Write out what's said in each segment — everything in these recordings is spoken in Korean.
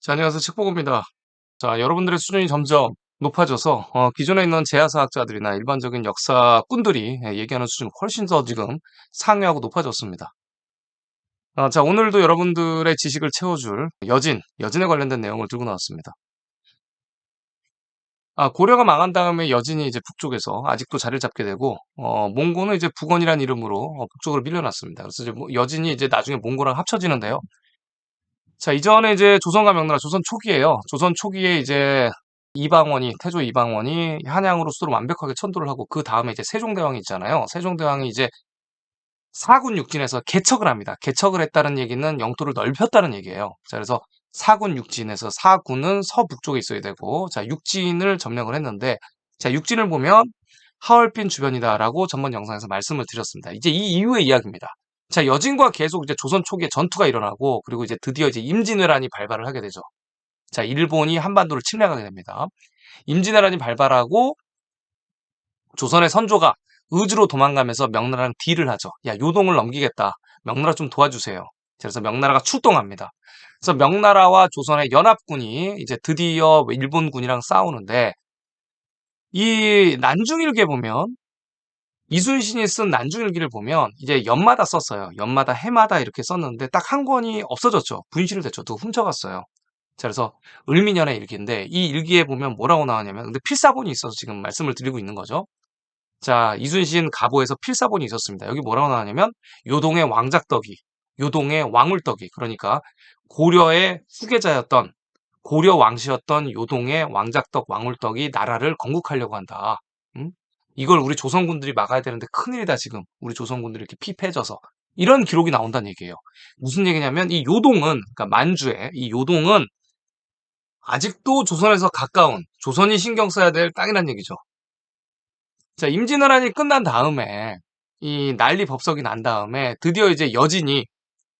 자, 안녕하세요. 책보고입니다. 자, 여러분들의 수준이 점점 높아져서 기존에 있는 재해사학자들이나 일반적인 역사꾼들이 얘기하는 수준이 훨씬 더 지금 상회하고 높아졌습니다. 자, 오늘도 여러분들의 지식을 채워줄 여진에 관련된 내용을 들고 나왔습니다. 고려가 망한 다음에 여진이 이제 북쪽에서 아직도 자리를 잡게 되고, 몽고는 이제 북원이라는 이름으로 북쪽으로 밀려났습니다. 그래서 이제 여진이 이제 나중에 몽고랑 합쳐지는데요. 자, 이전에 이제 조선과 명나라, 조선 초기에요. 조선 초기에 이제 태조 이방원이 한양으로 수도를 완벽하게 천도를 하고, 그 다음에 이제 세종대왕이 있잖아요. 세종대왕이 이제 사군 육진에서 개척을 합니다. 개척을 했다는 얘기는 영토를 넓혔다는 얘기예요. 자, 그래서 사군 육진에서 사군은 서북쪽에 있어야 되고, 자, 육진을 점령을 했는데, 자, 육진을 보면 하얼빈 주변이다라고 전번 영상에서 말씀을 드렸습니다. 이제 이 이후의 이야기입니다. 자, 여진과 계속 이제 조선 초기에 전투가 일어나고, 그리고 이제 드디어 이제 임진왜란이 발발을 하게 되죠. 자, 일본이 한반도를 침략하게 됩니다. 임진왜란이 발발하고 조선의 선조가 의주로 도망가면서 명나라랑 딜을 하죠. 야, 요동을 넘기겠다. 명나라 좀 도와주세요. 그래서 명나라가 출동합니다. 그래서 명나라와 조선의 연합군이 이제 드디어 일본군이랑 싸우는데, 이 난중일기에 보면 이순신이 쓴 난중일기를 보면 이제 연마다 썼어요. 연마다 해마다 이렇게 썼는데 딱 한 권이 없어졌죠. 분실을 됐죠. 누가 훔쳐갔어요. 자, 그래서 을미년의 일기인데, 이 일기에 보면 뭐라고 나왔냐면, 근데 필사본이 있어서 지금 말씀을 드리고 있는 거죠. 자, 이순신 가보에서 필사본이 있었습니다. 여기 뭐라고 나왔냐면, 요동의 왕작덕이, 요동의 왕울덕이, 그러니까 고려의 후계자였던, 고려 왕씨였던 요동의 왕작덕, 왕울덕이 나라를 건국하려고 한다. 음? 이걸 우리 조선군들이 막아야 되는데 큰일이다, 지금. 우리 조선군들이 이렇게 피폐해져서. 이런 기록이 나온다는 얘기예요. 무슨 얘기냐면, 이 요동은, 그러니까 만주의 이 요동은 아직도 조선에서 가까운, 조선이 신경 써야 될 땅이란 얘기죠. 자, 임진왜란이 끝난 다음에, 이 난리 법석이 난 다음에 드디어 이제 여진이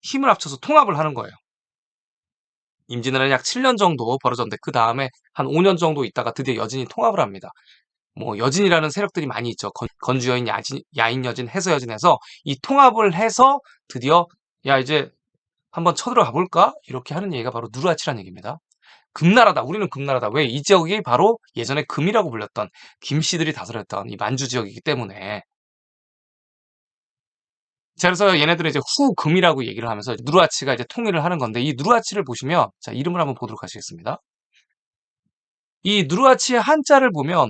힘을 합쳐서 통합을 하는 거예요. 임진왜란이 약 7년 정도 벌어졌는데, 그 다음에 한 5년 정도 있다가 드디어 여진이 통합을 합니다. 뭐 여진이라는 세력들이 많이 있죠. 건주여인, 야인여진, 해서여진해서 이 통합을 해서 드디어, 야, 이제 한번 쳐들어가 볼까? 이렇게 하는 얘기가 바로 누르하치라는 얘기입니다. 금나라다. 우리는 금나라다. 왜? 이 지역이 바로 예전에 금이라고 불렸던 김씨들이 다스렸던 이 만주 지역이기 때문에. 자, 그래서 얘네들은 이제 후금이라고 얘기를 하면서 누르하치가 이제 통일을 하는 건데, 이 누르하치를 보시면, 자, 이름을 한번 보도록 하시겠습니다. 이 누르하치의 한자를 보면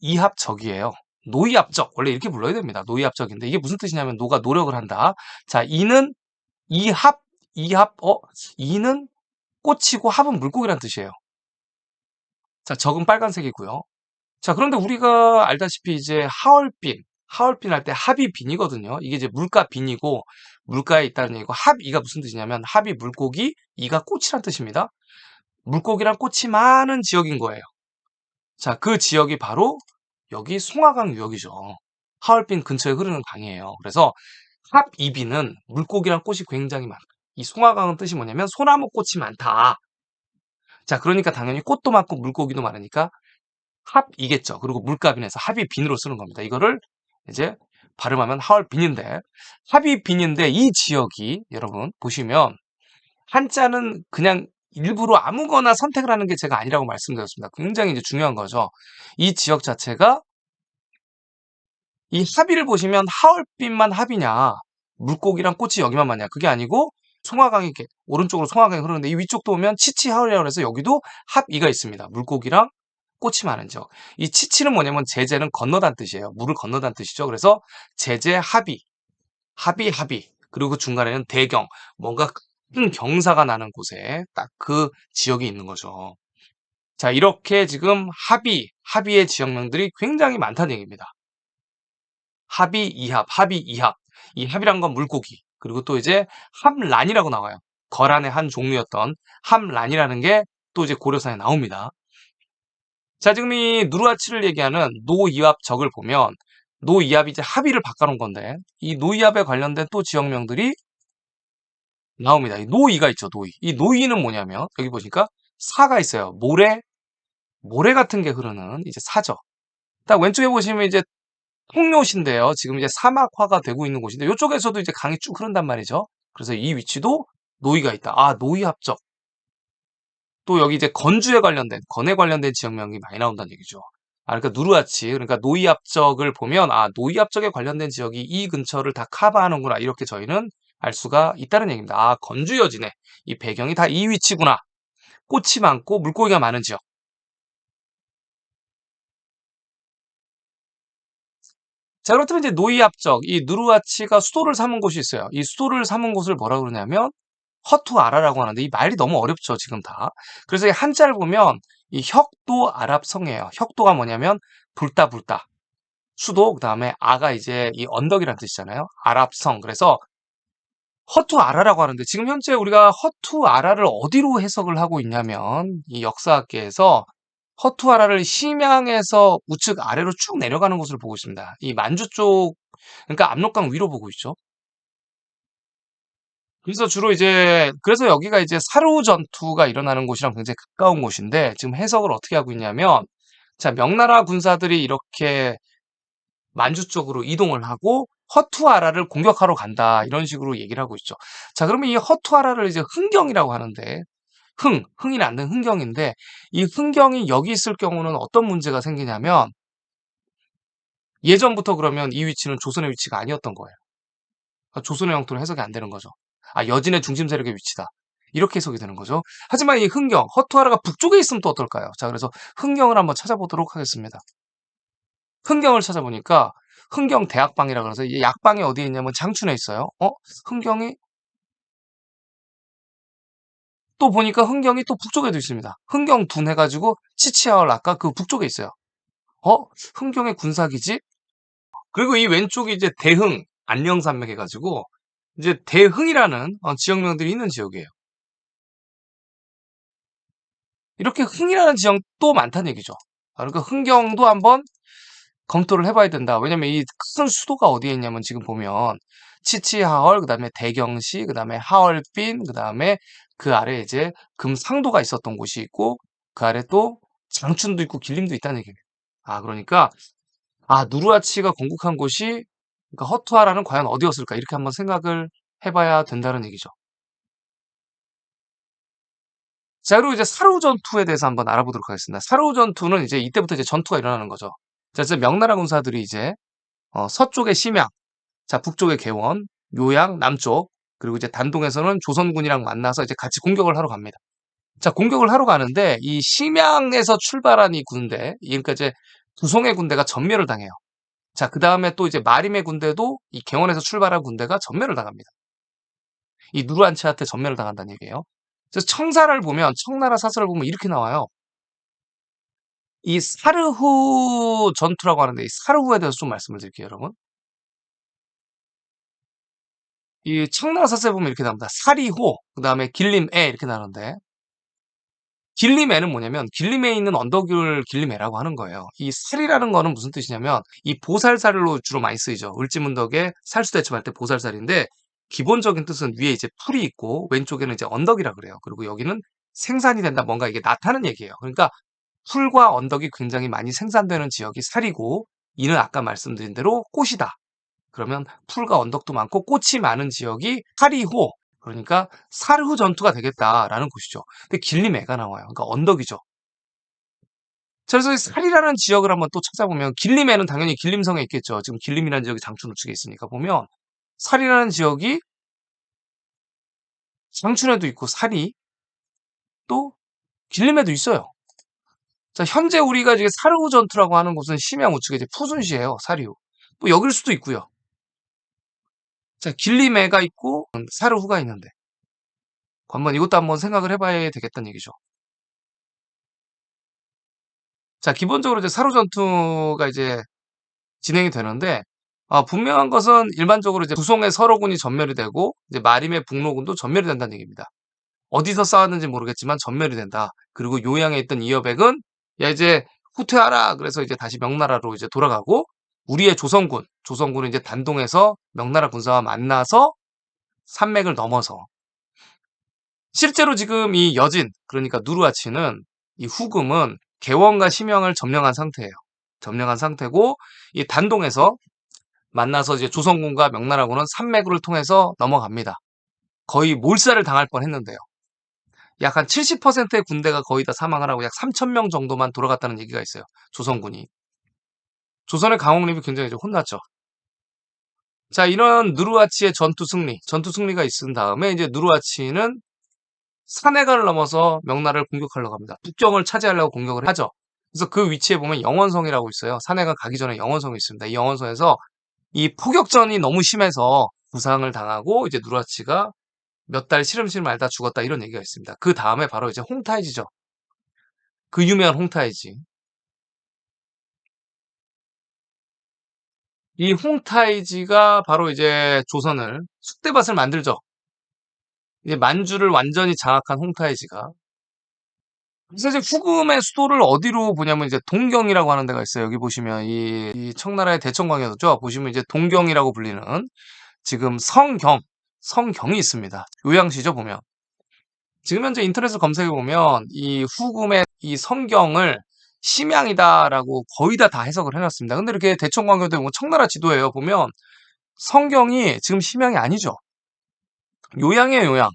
이합적이에요. 노이합적. 원래 이렇게 불러야 됩니다. 노이합적인데, 이게 무슨 뜻이냐면 노가 노력을 한다. 자, 이는 이합, 이는 꽃이고 합은 물고기란 뜻이에요. 자, 적은 빨간색이고요. 자, 그런데 우리가 알다시피 이제 하얼빈 할 때 합이 빈이거든요. 이게 이제 물가 빈이고, 물가에 있다는 얘기고, 합이가 무슨 뜻이냐면 합이 물고기, 이가 꽃이란 뜻입니다. 물고기랑 꽃이 많은 지역인 거예요. 자, 그 지역이 바로 여기 송화강 유역이죠. 하얼빈 근처에 흐르는 강이에요. 그래서 합이빈은 물고기랑 꽃이 굉장히 많다. 이 송화강은 뜻이 뭐냐면 소나무 꽃이 많다. 자, 그러니까 당연히 꽃도 많고 물고기도 많으니까 합이겠죠. 그리고 물가빈에서 합이빈으로 쓰는 겁니다. 이거를 이제 발음하면 하얼빈인데, 합이빈인데 이 지역이 여러분 보시면 한자는 그냥 일부러 아무거나 선택을 하는 게 제가 아니라고 말씀드렸습니다. 굉장히 이제 중요한 거죠. 이 지역 자체가, 이 합의를 보시면 하얼빈만 합이냐, 물고기랑 꽃이 여기만 맞냐, 그게 아니고 송화강이 이렇게 오른쪽으로 송화강이 흐르는데, 이 위쪽도 보면 치치하울이라고 해서 여기도 합이가 있습니다. 물고기랑 꽃이 많은 지역. 이 치치는 뭐냐면 제재는 건너다는 뜻이에요. 물을 건너다는 뜻이죠. 그래서 제재 합의. 그리고 그 중간에는 대경, 뭔가 큰 경사가 나는 곳에 딱 그 지역이 있는 거죠. 자, 이렇게 지금 합의의 지역명들이 굉장히 많다는 얘기입니다. 합의, 이합. 이 합이란 건 물고기. 그리고 또 이제 함란이라고 나와요. 거란의 한 종류였던 함란이라는 게 또 이제 고려사에 나옵니다. 자, 지금 이 누르하치를 얘기하는 노이합적을 보면, 노이합이 이제 합의를 바꿔놓은 건데, 이 노이합에 관련된 또 지역명들이 나옵니다. 이 노이가 있죠, 노이. 이 노이는 뭐냐면, 여기 보니까 사가 있어요. 모래 같은 게 흐르는 이제 사죠. 딱 왼쪽에 보시면 이제 통요시인데요. 지금 이제 사막화가 되고 있는 곳인데, 이쪽에서도 이제 강이 쭉 흐른단 말이죠. 그래서 이 위치도 노이가 있다. 아, 노이합적. 또 여기 이제 건주에 관련된, 건에 관련된 지역명이 많이 나온다는 얘기죠. 그러니까 누르하치, 그러니까 노이압적을 보면, 노이압적에 관련된 지역이 이 근처를 다 커버하는구나. 이렇게 저희는 알 수가 있다는 얘기입니다. 건주 여진에 이 배경이 다 이 위치구나. 꽃이 많고 물고기가 많은 지역. 자, 그렇다면 이제 노이압적, 이 누르하치가 수도를 삼은 곳이 있어요. 이 수도를 삼은 곳을 뭐라 그러냐면 허투아라라고 하는데 이 말이 너무 어렵죠, 지금 다. 그래서 이 한자를 보면 이 혁도 아랍성이에요. 혁도가 뭐냐면 불다 불다. 수도 그다음에 아가 이제 이 언덕이라는 뜻이잖아요. 아랍성. 그래서 허투아라라고 하는데 지금 현재 우리가 허투아라를 어디로 해석을 하고 있냐면 이 역사학계에서 허투아라를 심양에서 우측 아래로 쭉 내려가는 곳을 보고 있습니다. 이 만주 쪽, 그러니까 압록강 위로 보고 있죠. 그래서 주로 이제 그래서 여기가 이제 사루 전투가 일어나는 곳이랑 굉장히 가까운 곳인데 지금 해석을 어떻게 하고 있냐면 자, 명나라 군사들이 이렇게 만주 쪽으로 이동을 하고 허투아라를 공격하러 간다 이런 식으로 얘기를 하고 있죠. 자, 그러면 이 허투아라를 이제 흥경이라고 하는데 흥이 낳는 흥경인데 이 흥경이 여기 있을 경우는 어떤 문제가 생기냐면 예전부터 그러면 이 위치는 조선의 위치가 아니었던 거예요. 그러니까 조선의 영토로 해석이 안 되는 거죠. 여진의 중심 세력의 위치다. 이렇게 해석이 되는 거죠. 하지만 이 흥경, 허투아라가 북쪽에 있으면 또 어떨까요? 자, 그래서 흥경을 한번 찾아보도록 하겠습니다. 흥경을 찾아보니까 흥경 대학방이라 그래서 이 약방이 어디에 있냐면 장춘에 있어요. 흥경이 또 보니까 흥경이 또 북쪽에도 있습니다. 흥경 둔 해가지고 치치하울 아까 그 북쪽에 있어요. 흥경의 군사기지? 그리고 이 왼쪽이 이제 대흥, 안녕산맥 해가지고 이제 대흥이라는 지역명들이 있는 지역이에요. 이렇게 흥이라는 지역도 많다는 얘기죠. 그러니까 흥경도 한번 검토를 해봐야 된다. 왜냐면 이 큰 수도가 어디에 있냐면 지금 보면 치치하얼, 그 다음에 대경시, 그 다음에 하얼빈, 그 다음에 그 아래 이제 금상도가 있었던 곳이 있고 그 아래 또 장춘도 있고 길림도 있다는 얘기예요. 그러니까 누르하치가 건국한 곳이 그러니까 허투아라는 과연 어디였을까 이렇게 한번 생각을 해봐야 된다는 얘기죠. 자, 그리고 이제 사루 전투에 대해서 한번 알아보도록 하겠습니다. 사루 전투는 이제 이때부터 이제 전투가 일어나는 거죠. 자, 이제 명나라 군사들이 이제 서쪽의 심양, 자, 북쪽의 개원, 묘양, 남쪽, 그리고 이제 단동에서는 조선군이랑 만나서 이제 같이 공격을 하러 갑니다. 자, 공격을 하러 가는데 이 심양에서 출발한 이 군대, 그러니까 이제 구송의 군대가 전멸을 당해요. 자, 그 다음에 또 이제 마림의 군대도 이 개원에서 출발한 군대가 전멸을 당합니다. 이 누르한치한테 전멸을 당한다는 얘기예요. 그래서 청사를 보면 청나라 사설을 보면 이렇게 나와요. 이 사르후 전투라고 하는데 이 사르후에 대해서 좀 말씀을 드릴게요, 여러분. 이 청나라 사설에 보면 이렇게 나옵니다. 사리호, 그 다음에 길림에 이렇게 나오는데 길림에는 뭐냐면 길림에 있는 언덕을 길림에라고 하는 거예요. 이 살이라는 거는 무슨 뜻이냐면 이 보살살로 주로 많이 쓰이죠. 을지문덕에 살수대첩할 때 보살살인데 기본적인 뜻은 위에 이제 풀이 있고 왼쪽에는 이제 언덕이라 그래요. 그리고 여기는 생산이 된다. 뭔가 이게 나타나는 얘기예요. 그러니까 풀과 언덕이 굉장히 많이 생산되는 지역이 살이고 이는 아까 말씀드린 대로 꽃이다. 그러면 풀과 언덕도 많고 꽃이 많은 지역이 사리호, 그러니까 사르후 전투가 되겠다라는 곳이죠. 근데 길림해가 나와요. 그러니까 언덕이죠. 자, 그래서 이 살이라는 지역을 한번 또 찾아보면 길림해는 당연히 길림성에 있겠죠. 지금 길림이라는 지역이 장춘 우측에 있으니까 보면 살이라는 지역이 장춘에도 있고 살이 또 길림에도 있어요. 자, 현재 우리가 지금 사르후 전투라고 하는 곳은 심양 우측에 이제 푸순시예요. 사리후. 또 여길 수도 있고요. 자, 길림해가 있고 사르후가 있는데 한번 이것도 한번 생각을 해봐야 되겠다는 얘기죠. 자, 기본적으로 이제 사루 전투가 이제 진행이 되는데, 분명한 것은 일반적으로 이제 구송의 서로군이 전멸이 되고, 이제 마림의 북로군도 전멸이 된다는 얘기입니다. 어디서 싸웠는지 모르겠지만 전멸이 된다. 그리고 요양에 있던 이여백은, 야, 이제 후퇴하라! 그래서 이제 다시 명나라로 이제 돌아가고, 우리의 조선군은 이제 단동에서 명나라 군사와 만나서 산맥을 넘어서, 실제로 지금 이 여진, 그러니까 누르하치는 이 후금은 개원과 심영을 점령한 상태예요. 점령한 상태고 이 단동에서 만나서 이제 조선군과 명나라군은 산맥을 통해서 넘어갑니다. 거의 몰살을 당할 뻔했는데요. 약 한 70%의 군대가 거의 다 사망을 하고 약 3,000명 정도만 돌아갔다는 얘기가 있어요. 조선군이. 조선의 강홍립이 굉장히 이제 혼났죠. 자, 이런 누르하치의 전투 승리가 있은 다음에 이제 누르하치는 산해가를 넘어서 명나라를 공격하려고 합니다. 북경을 차지하려고 공격을 하죠. 그래서 그 위치에 보면 영원성이라고 있어요. 산해가 가기 전에 영원성이 있습니다. 이 영원성에서 이 포격전이 너무 심해서 부상을 당하고 이제 누르하치가 몇 달 시름시름 앓다 죽었다 이런 얘기가 있습니다. 그 다음에 바로 이제 홍타이지죠. 그 유명한 홍타이지. 이 홍타이지가 바로 이제 조선을 쑥대밭을 만들죠. 이제 만주를 완전히 장악한 홍타이지가. 그래서 이제 후금의 수도를 어디로 보냐면 이제 동경이라고 하는 데가 있어요. 여기 보시면 이 청나라의 대청광이었죠. 보시면 이제 동경이라고 불리는 지금 성경이 있습니다. 요양시죠 보면. 지금 현재 인터넷을 검색해 보면 이 후금의 이 성경을 심양이다라고 거의 다 해석을 해놨습니다. 근데 이렇게 대청광교도 뭐 청나라 지도예요. 보면 성경이 지금 심양이 아니죠. 요양이에요, 요양.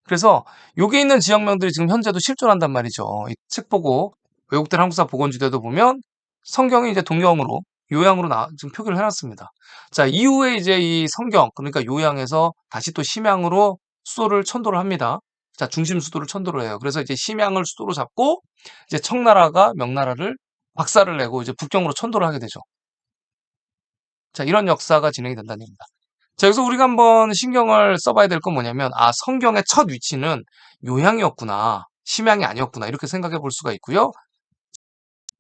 그래서 여기 있는 지역명들이 지금 현재도 실존한단 말이죠. 이 책 보고 외국된 한국사 복원지대도 보면 성경이 이제 동경으로 요양으로 지금 표기를 해놨습니다. 자, 이후에 이제 이 성경 그러니까 요양에서 다시 또 심양으로 수도를 천도를 합니다. 자, 중심 수도를 천도를 해요. 그래서 이제 심양을 수도로 잡고 이제 청나라가 명나라를 박살을 내고 이제 북경으로 천도를 하게 되죠. 자, 이런 역사가 진행이 된다는 얘기입니다. 자, 여기서 우리가 한번 신경을 써봐야 될 건 뭐냐면, 아, 성경의 첫 위치는 요양이었구나. 심양이 아니었구나. 이렇게 생각해 볼 수가 있고요.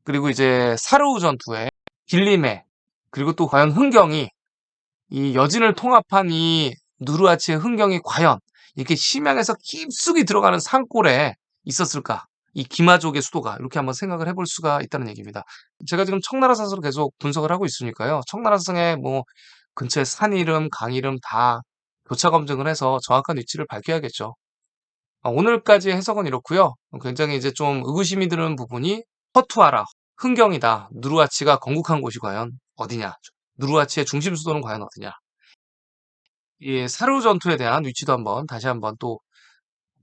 그리고 이제 사르우 전투에 길림에, 그리고 또 과연 흥경이, 이 여진을 통합한 이 누르하치의 흥경이 과연 이렇게 심양에서 깊숙이 들어가는 산골에 있었을까? 이 기마족의 수도가 이렇게 한번 생각을 해볼 수가 있다는 얘기입니다. 제가 지금 청나라 사설을 계속 분석을 하고 있으니까요. 청나라 사성의 뭐 근처에 산 이름, 강 이름 다 교차 검증을 해서 정확한 위치를 밝혀야겠죠. 오늘까지 해석은 이렇고요. 굉장히 이제 좀 의구심이 드는 부분이 허투아라, 흥경이다. 누르하치가 건국한 곳이 과연 어디냐? 누르하치의 중심 수도는 과연 어디냐? 이 사르 전투에 대한 위치도 한번 다시 한번 또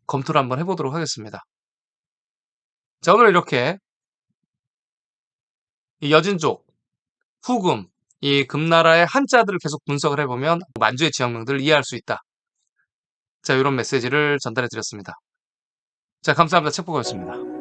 검토를 한번 해보도록 하겠습니다. 자, 오늘 이렇게 이 여진족, 후금, 이 금나라의 한자들을 계속 분석을 해보면 만주의 지역명들을 이해할 수 있다. 자, 이런 메시지를 전달해 드렸습니다. 자, 감사합니다. 책보고였습니다.